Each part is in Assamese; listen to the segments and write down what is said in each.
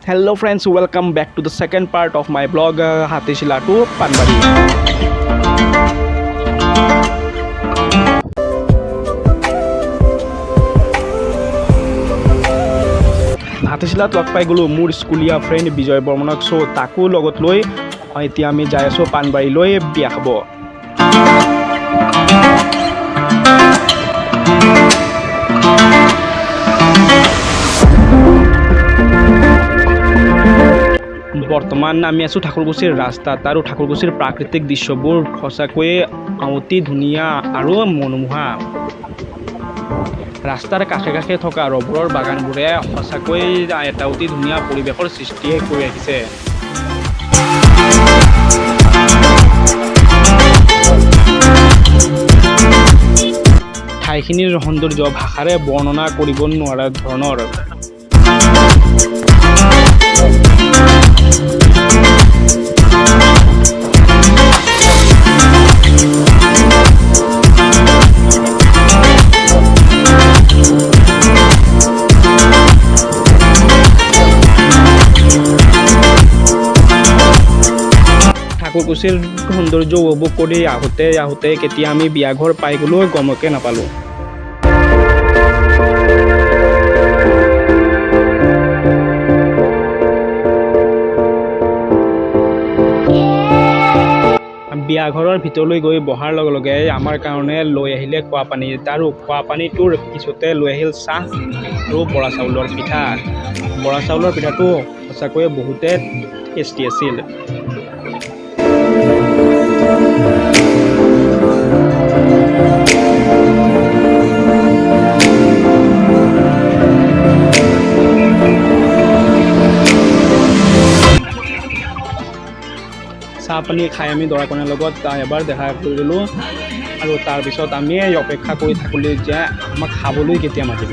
Hello friends, welcome back to the second part of my blog Hatishila to Panbari. Hatishilat log pai golo mur schoolia friend Bijoy Bormonok so taku logot loi এতিয়া আমি যাই আছো পানবাৰী লৈ বিয়া খাব। বৰ্তমান আমি আছো ঠাকুৰকুছিৰ ৰাস্তাত আৰু ঠাকুৰকুছিৰ প্ৰাকৃতিক দৃশ্যবোৰ সঁচাকৈ অতি ধুনীয়া আৰু মনোমোহা। ৰাস্তাৰ কাষে কাষে থকা ৰবৰৰ বাগানবোৰে সঁচাকৈ এটা অতি ধুনীয়া পৰিৱেশৰ সৃষ্টি কৰি ৰাখিছে। ঠাইখিনিৰ সৌন্দৰ্য ভাষাৰে বৰ্ণনা কৰিব নোৱাৰা ধৰণৰ। ঠাকুৰকুছিৰ সৌন্দৰ্য উপভোগ কৰি আহোঁতে কেতিয়া আমি বিয়া ঘৰ পাই গ'লো গমকে নাপালোঁ। বিয়া ঘৰৰ ভিতৰলৈ গৈ বহাৰ লগে লগে আমাৰ কাৰণে লৈ আহিলে খোৱা পানী, আৰু খোৱা পানীটোৰ পিছতে লৈ আহিল চাহ আৰু বৰা চাউলৰ পিঠা। বৰা চাউলৰ পিঠাটো সঁচাকৈয়ে বহুতে টেষ্টি আছিল। চাহ পানী খাই আমি দৰা কইনাৰ লগত এবাৰ দেখা কৰিলোঁ আৰু তাৰপিছত আমি অপেক্ষা কৰি থাকিলোঁ যে আমাক খাবলৈ কেতিয়া মাতিব।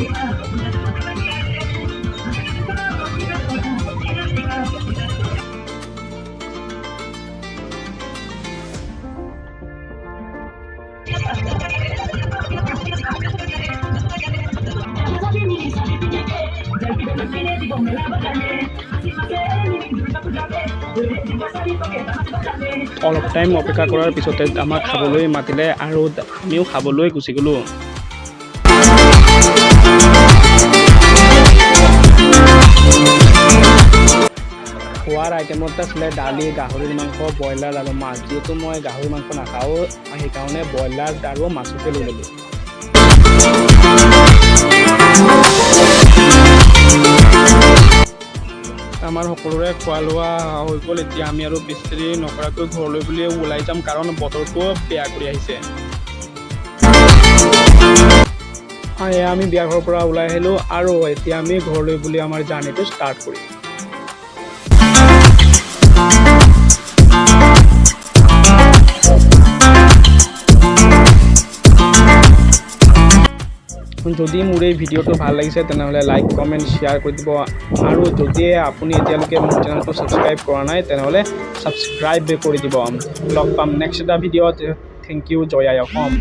অলপ টাইম অপেক্ষা কৰাৰ পিছতে আমাক খাবলৈ মাতিলে আৰু আমিও খাবলৈ গুচি গ'লোঁ। খোৱাৰ আইটেমত আছিলে দালি, গাহৰিৰ মাংস, ব্ৰইলাৰ আৰু মাছ। যিহেতু মই গাহৰি মাংস নাখাওঁ সেইকাৰণে ব্ৰইলাৰ আৰু মাছকে লৈ ল'লোঁ। আমাৰ সকলোৰে খোৱা লোৱা হৈ গ'ল। এতিয়া আমি আৰু বেছি নকৰাকৈ ঘৰলৈ বুলি ওলাই যাম, কাৰণ বতৰটো বেয়া কৰি আহিছে। আমি বিয়া ঘৰৰ পৰা ওলাই আহিলোঁ আৰু এতিয়া আমি ঘৰলৈ বুলি আমাৰ জাৰ্ণিটো ষ্টাৰ্ট কৰিম। যদি মোৰ এই ভিডিঅ'টো ভাল লাগিছে তেনেহ'লে লাইক, কমেণ্ট, শ্বেয়াৰ কৰি দিব, আৰু যদি আপুনি এতিয়ালৈকে মোৰ চেনেলটো ছাবস্ক্ৰাইব কৰা নাই তেনেহ'লে ছাবস্ক্ৰাইব কৰি দিব। লগ পাম নেক্সট এটা ভিডিঅ'ত। Thank you. জয় আই অসম।